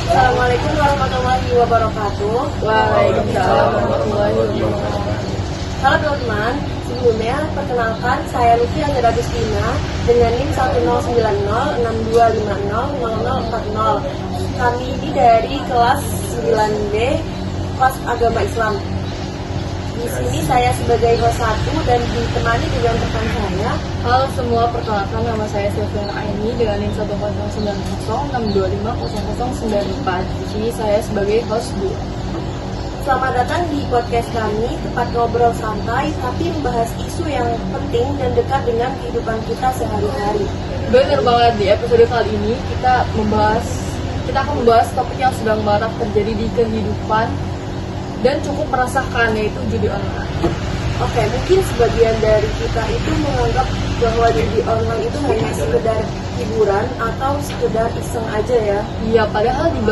Assalamualaikum warahmatullahi wabarakatuh. Waalaikumsalam warahmatullahi wabarakatuh. Halo teman-teman, sebelumnya perkenalkan saya Luki Angga Agustina dengan NIM 109062500040. Kami ini dari kelas 9B, kelas agama Islam. Di sini saya sebagai host 1 dan ditemani dengan rekan saya. Halo semua, perkenalkan nama saya Sylviana Aini dengan NIM 109062500094. Di sini saya sebagai host 2. Selamat datang di podcast kami, tempat ngobrol santai tapi membahas isu yang penting dan dekat dengan kehidupan kita sehari-hari. Bener banget, di episode kali ini kita akan membahas topik yang sedang marak terjadi di kehidupan dan cukup merasakan, yaitu judi online. Oke, mungkin sebagian dari kita itu menganggap bahwa judi online itu hanya sekedar hiburan atau sekedar iseng aja ya. Iya, padahal di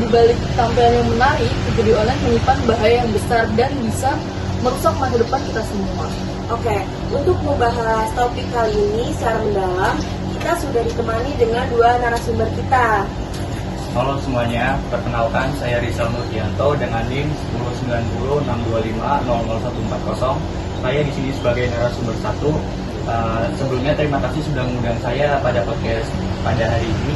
balik tampilan yang menarik, judi online menyimpan bahaya yang besar dan bisa merusak masa depan kita semua. Oke, untuk membahas topik kali ini secara mendalam, kita sudah ditemani dengan 2 narasumber kita. Halo semuanya, perkenalkan saya Rizal Nurdianto dengan NIM 109062500140. Saya di sini sebagai narasumber 1. Sebelumnya terima kasih sudah mengundang saya pada podcast pada hari ini.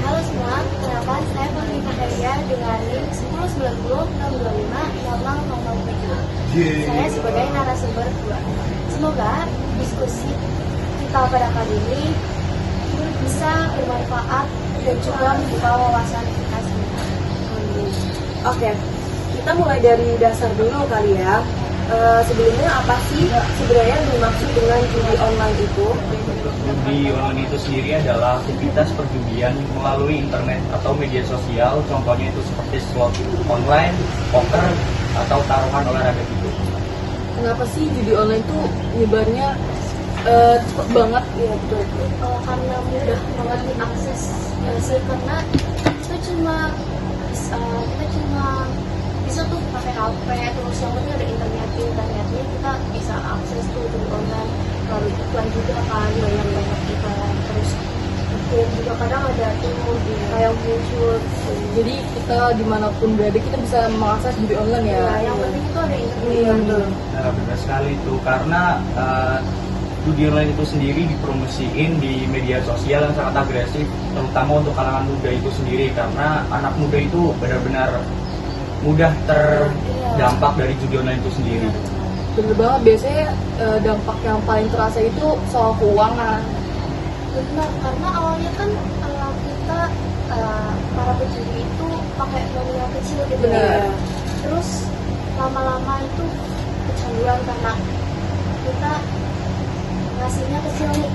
Halo semua, kenalkan saya Fahmi Fahria dengan NIM 1090625000. Saya sebagai narasumber 2. Semoga diskusi kita pada kali ini bisa bermanfaat dan juga membuka wawasan kita semua. Oke, kita mulai dari dasar dulu kali ya. Sebelumnya apa sih sebenarnya yang dimaksud dengan judi online itu? Judi online itu sendiri adalah aktivitas perjudian melalui internet atau media sosial. Contohnya itu seperti slot online, poker, atau taruhan olahraga gitu. Kenapa sih judi online itu nyebarnya cepet banget? Iya betul. Karena mudah banget diakses sih, karena kita cuma bisa tuh pakai HP, terus yang penting ada internetnya kita bisa akses tuh judi online. Lalu iklan juga kan, banyak iklan, terus mungkin juga kadang ada tuh kayak muncul. Jadi kita dimanapun berada kita bisa mengakses judi online ya. Ya, yang penting itu ada internet. Iya betul. Nah, benar sekali itu karena judi online itu sendiri dipromosiin di media sosial yang sangat agresif, terutama untuk kalangan muda itu sendiri, karena anak muda itu benar-benar mudah terdampak dari judi online itu sendiri. Bener banget, biasanya dampak yang paling terasa itu soal keuangan. Benar, karena awalnya kan kita para pejudi itu pakai nominal kecil gitu. Benar. Terus lama-lama itu kecanduan karena kita ngasihnya kecil nih,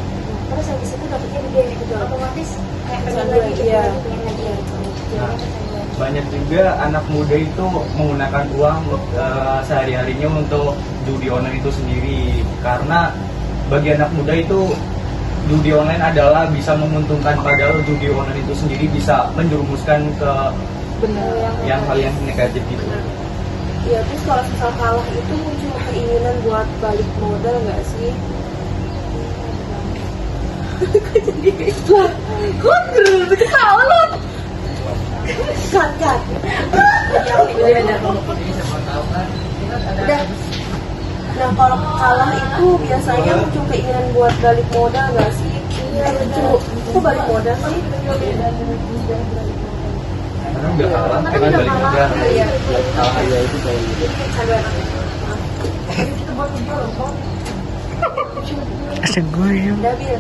terus habis itu dapetnya gede gitu, otomatis kayak pengen lagi gitu, Iya. pengen lagi gitu. Nah, banyak juga anak muda itu menggunakan uang sehari-harinya untuk judi online itu sendiri, karena bagi anak muda itu judi online adalah bisa menguntungkan, padahal judi online itu sendiri bisa menjerumuskan ke Bener. hal yang negatif gitu. Iya, terus kalau misal kalah itu muncul keinginan buat balik modal nggak sih? Kok ketawa lo? Kat. Udah. Nah, kalau kalah itu biasanya muncul keinginan buat balik modal nggak sih? Iya, betul. Kok balik modal sih? Karena udah kalah, kan balik modal. Iya. Kalah aja itu kayak gitu. Dabil.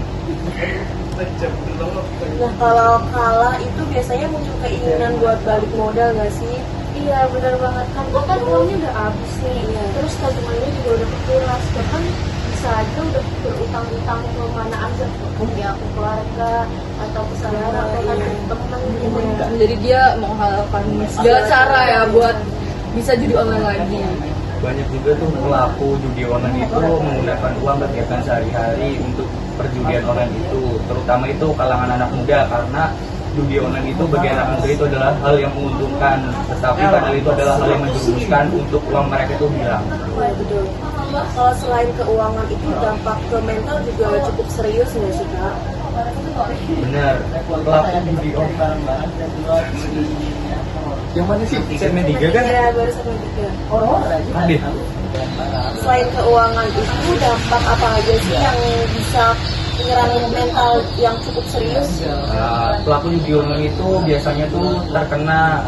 Nah, kalau kalah itu biasanya muncul keinginan buat balik modal nggak sih? Iya benar banget, kan uangnya udah habis nih, terus tabungannya juga udah kekuras, bahkan bisa aja udah berutang-utang kemana aja, ya ke keluarga atau ke saudara atau kan teman gitu. Jadi dia menghalalkan segala cara ya buat bisa judi online lagi. Banyak juga tuh pelaku judi online itu menggunakan uang kegiatan sehari-hari untuk perjudian online itu, terutama itu kalangan anak muda, karena judi online itu bagi anak muda itu adalah hal yang menguntungkan, tetapi padahal itu adalah hal yang menjerumuskan untuk uang mereka itu hilang. Betul. Kalau selain keuangan itu dampak ke mental juga cukup serius nggak sih Kak? benar. Pelaku judi online. Yang mana sih? Segmen 3 kan? Ya, baru segmen 3. Adit. Selain keuangan itu, dampak apa aja sih yang bisa menyerang mental yang cukup serius? Pelaku judi online itu biasanya tuh terkena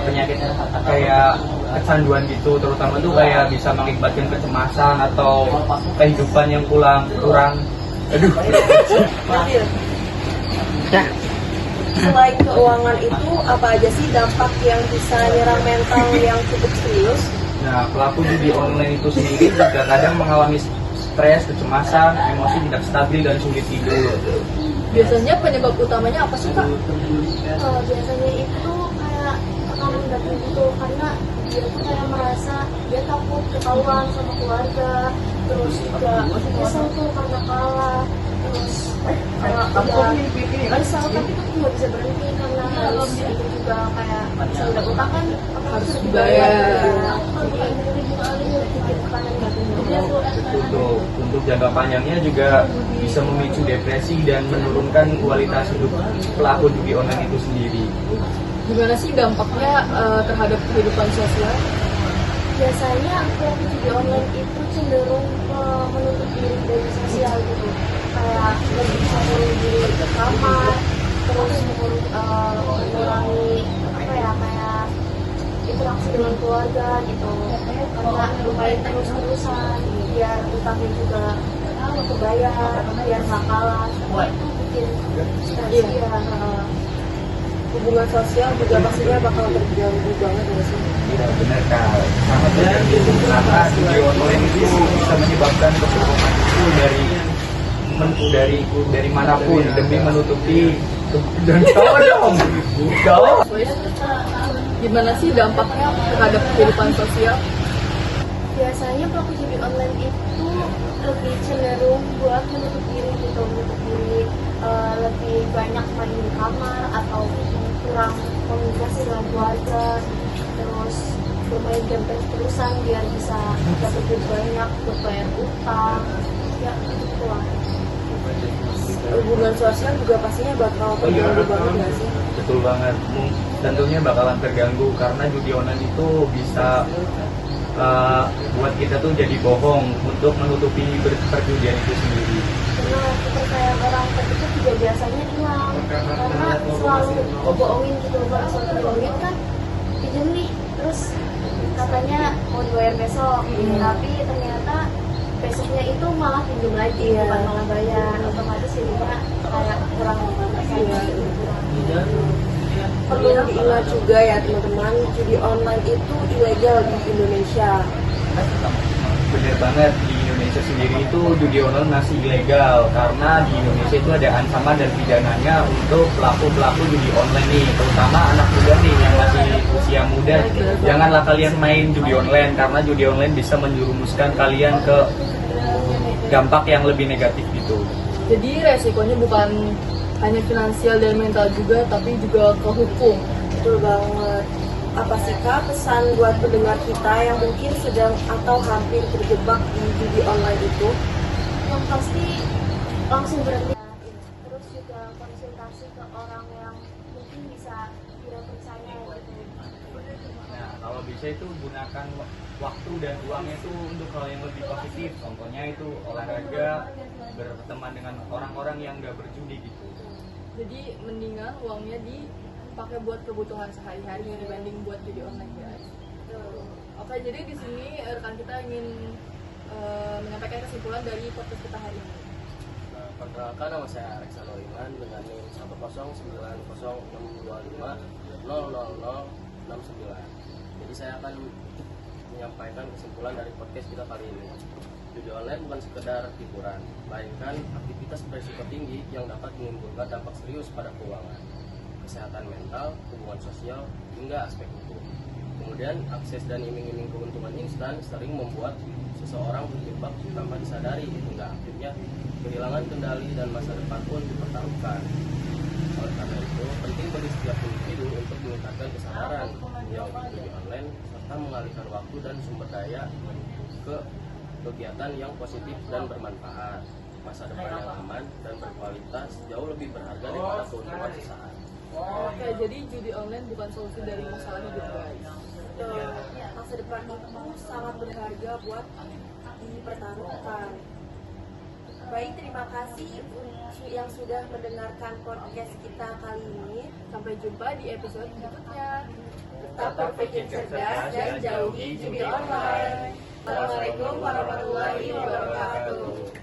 penyakit kayak kecanduan gitu, terutama tuh kayak bisa mengakibatkan kecemasan atau kehidupan yang kurang aduh. Adil. Selain keuangan itu, apa aja sih dampak yang bisa menyerang mental yang cukup serius? Nah, pelaku judi online itu sendiri juga kadang mengalami stres, kecemasan, emosi tidak stabil dan sulit tidur. Biasanya penyebab utamanya apa sih Kak? Biasanya itu kayak tekanan batin gitu, karena dia tuh kayak merasa dia takut ketahuan sama keluarga, terus juga kesel tuh karena kalah, terus udah kesel tapi tuh nggak bisa berhenti karena harus itu juga kayak sudah utang kan harus dibayar. Jadi bikin tekanan batin gitu. Untuk jangka panjangnya juga bisa memicu depresi dan menurunkan kualitas hidup pelaku judi online itu sendiri. Gimana sih dampaknya terhadap kehidupan sosial? Biasanya pelaku judi online itu cenderung menutup diri dari sosial gitu, kayak lebih mengurung diri ke kamar, terus mengurangi apa ya, kayak interaksi dengan keluarga gitu, karena lumayan terus-terusan biar utangnya juga kebayar, biar nggak kalah, itu bikin stres dia. Hubungan sosial juga pastinya bakal terganggu banget ya sih. Ya benar Kak, sangat terjadi karena judi online itu bisa menyebabkan kebohongan itu dari manapun demi menutupi dan dong. Gimana sih dampaknya terhadap kehidupan sosial? Biasanya pelaku judi online itu lebih cenderung buat menutup diri gitu, lebih banyak main di kamar atau kurang komunikasi dengan keluarga, terus bermain game terus-terusan biar bisa dapat duit banyak buat bayar utang, ya gitu lah. Hubungan sosial juga pastinya bakal terganggu banget nggak sih? Betul banget. Tentunya bakalan terganggu karena judi online itu bisa buat kita tuh jadi bohong untuk menutupi perjudian itu sendiri. Karena kepercayaan orang terdekat juga biasanya hilang karena selalu bohongin gitu, kalau selalu bohongin kan pinjam nih, terus katanya mau dibayar besok, tapi ternyata besoknya itu malah pinjam lagi, bukan malah bayar, otomatis jadinya kayak kurang percaya gitu. Perlu diingat juga ya teman-teman, judi online itu ilegal di Indonesia. Bener banget, di Indonesia sendiri itu judi online masih ilegal karena di Indonesia itu ada ancaman dan pidananya untuk pelaku judi online nih, terutama anak muda nih yang masih usia muda. Janganlah kalian main judi online karena judi online bisa menjerumuskan kalian ke dampak yang lebih negatif gitu. Jadi resikonya bukan hanya finansial dan mental juga, tapi juga ke hukum. Betul banget. Apa sih Kak pesan buat pendengar kita yang mungkin sedang atau hampir terjebak di judi online itu? Yang pasti langsung berhenti, terus juga konsultasi ke orang yang mungkin bisa tidak percaya gitu. Nah, kalau bisa itu gunakan waktu dan uangnya itu untuk hal yang lebih positif. Contohnya itu olahraga, berteman dengan orang-orang yang nggak berjudi gitu. Jadi mendingan uangnya dipakai buat kebutuhan sehari-hari dibanding buat judi online guys. Oke, jadi di sini rekan kita ingin menyampaikan kesimpulan dari podcast kita hari ini. Perkenalkan, nama saya Alexander Iman dengan NIM 1090625000069. Jadi saya akan menyampaikan kesimpulan dari podcast kita kali ini. Judi online bukan sekedar hiburan, melainkan aktivitas berisiko tinggi yang dapat menimbulkan dampak serius pada keuangan, kesehatan mental, hubungan sosial, hingga aspek hukum. Kemudian, akses dan iming-iming keuntungan instan sering membuat seseorang terjebak tanpa disadari, hingga akhirnya kehilangan kendali dan masa depan pun dipertaruhkan. Oleh karena itu, penting bagi setiap individu untuk meningkatkan kesadaran yang judi online serta mengalihkan waktu dan sumber daya ke kegiatan yang positif dan bermanfaat. masa depan yang aman dan berkualitas jauh lebih berharga daripada keuntungan sesaat. Oke, jadi judi online bukan solusi dari masalah hidup guys. Masa depan itu sangat berharga buat dipertaruhkan. Baik, terima kasih yang sudah mendengarkan podcast kita kali ini. Sampai jumpa di episode berikutnya. Tetap berpikir cerdas dan jauhi judi online. Assalamualaikum warahmatullahi wabarakatuh.